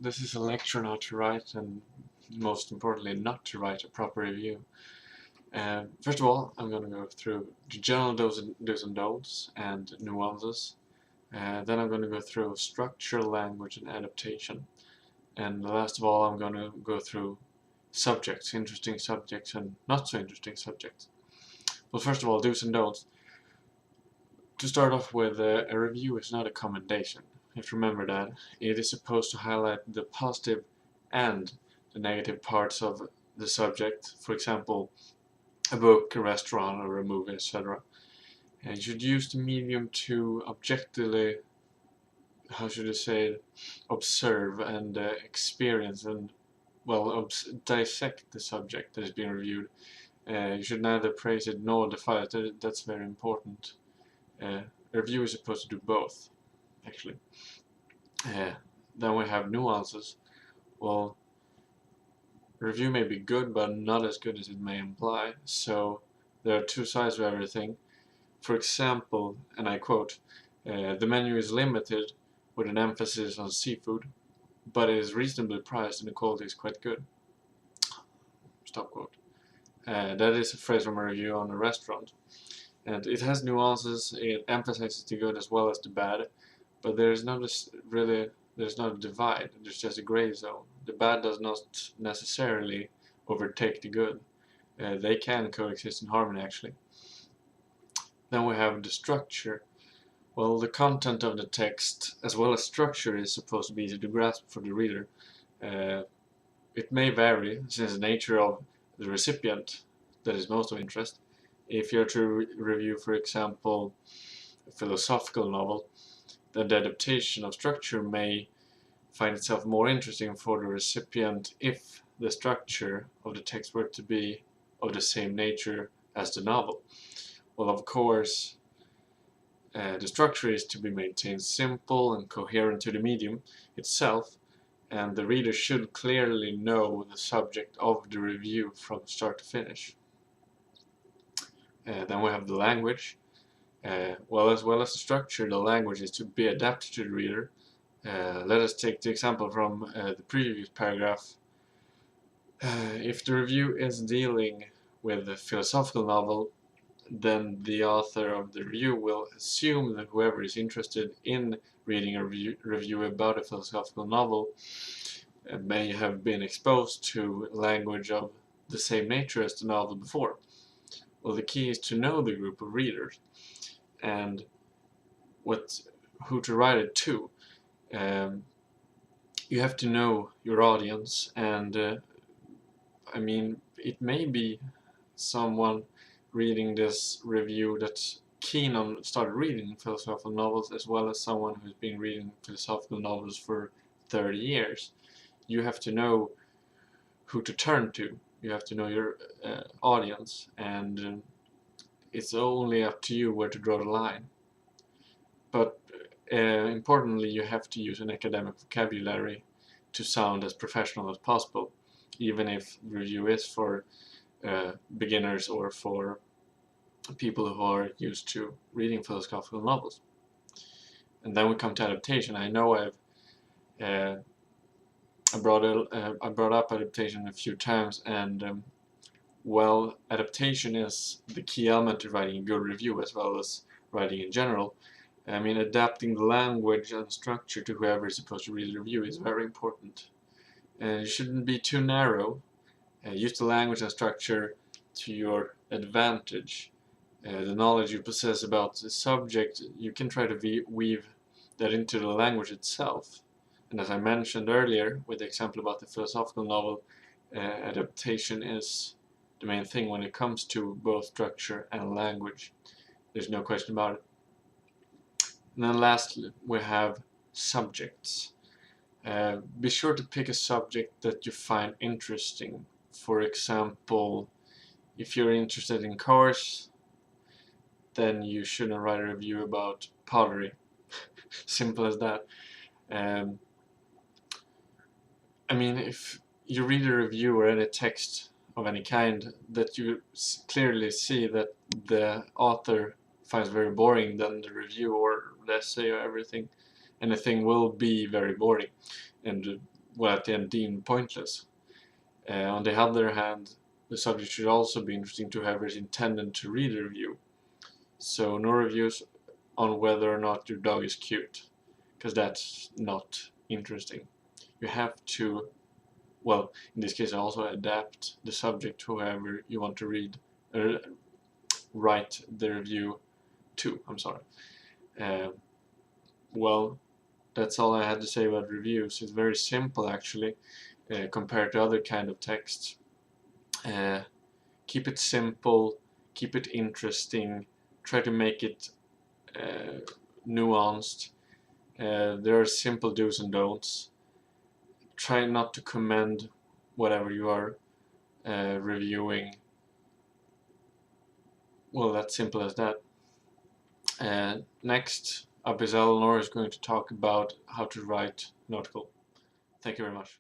This is a lecture on how to write and, most importantly, not to write a proper review. First of all, I'm going to go through the general do's and don'ts and nuances. Then I'm going to go through structure, language, and adaptation. And last of all, I'm going to go through subjects, interesting subjects and not so interesting subjects. Well, first of all, do's and don'ts. To start off with, a review is not a commendation. You have to remember that. It is supposed to highlight the positive and the negative parts of the subject. For example, a book, a restaurant, or a movie, etc. And you should use the medium to objectively, how should I say it, observe and experience and, well, dissect the subject that is being reviewed. You should neither praise it nor defy it. That's very important. A review is supposed to do both, actually. Then we have nuances. Well, review may be good, but not as good as it may imply. So there are two sides of everything. For example, and I quote, the menu is limited with an emphasis on seafood, but it is reasonably priced and the quality is quite good. Stop quote. That is a phrase from a review on a restaurant. And it has nuances, it emphasizes the good as well as the bad, but there's not a divide, there's just a gray zone. The bad does not necessarily overtake the good. They can coexist in harmony, actually. Then we have the structure. Well, the content of the text, as well as structure, is supposed to be easy to grasp for the reader. It may vary, since the nature of the recipient that is most of interest. If you're to review, for example, a philosophical novel, then the adaptation of structure may find itself more interesting for the recipient if the structure of the text were to be of the same nature as the novel. Well, of course, the structure is to be maintained simple and coherent to the medium itself, and the reader should clearly know the subject of the review from start to finish. Then we have the language. Well, as well as the structure, the language is to be adapted to the reader. Let us take the example from the previous paragraph. If the review is dealing with a philosophical novel, then the author of the review will assume that whoever is interested in reading a review about a philosophical novel may have been exposed to language of the same nature as the novel before. Well, the key is to know the group of readers and who to write it to. You have to know your audience, and I mean, it may be someone reading this review that's keen on started reading philosophical novels, as well as someone who's been reading philosophical novels for 30 years. You have to know who to turn to. You have to know your audience, and it's only up to you where to draw the line. But importantly, you have to use an academic vocabulary to sound as professional as possible, even if the review is for beginners or for people who are used to reading philosophical novels. And then we come to adaptation. I know I brought up adaptation a few times, and well, adaptation is the key element to writing a good review, as well as writing in general. I mean, adapting the language and structure to whoever is supposed to read the review is very important. And you shouldn't be too narrow. Use the language and structure to your advantage. The knowledge you possess about the subject, you can try to weave that into the language itself. And as I mentioned earlier, with the example about the philosophical novel, adaptation is the main thing when it comes to both structure and language. There's no question about it. And then lastly, we have subjects. Be sure to pick a subject that you find interesting. For example, if you're interested in cars, then you shouldn't write a review about pottery. Simple as that. I mean, if you read a review or any text of any kind that you clearly see that the author finds very boring, then the review or the essay or everything anything will be very boring and, well, at the end deemed pointless. On the other hand, the subject should also be interesting to whoever is intended to read the review. So no reviews on whether or not your dog is cute, because that's not interesting. You have to, well, in this case also adapt the subject to whoever you want to read, write the review to, I'm sorry. Well, that's all I had to say about reviews. It's very simple actually, compared to other kind of texts. Keep it simple, keep it interesting, try to make it nuanced. There are simple do's and don'ts. Try not to commend whatever you are reviewing. Well, that's simple as that. Next up is Eleanor, is going to talk about how to write an article. Thank you very much.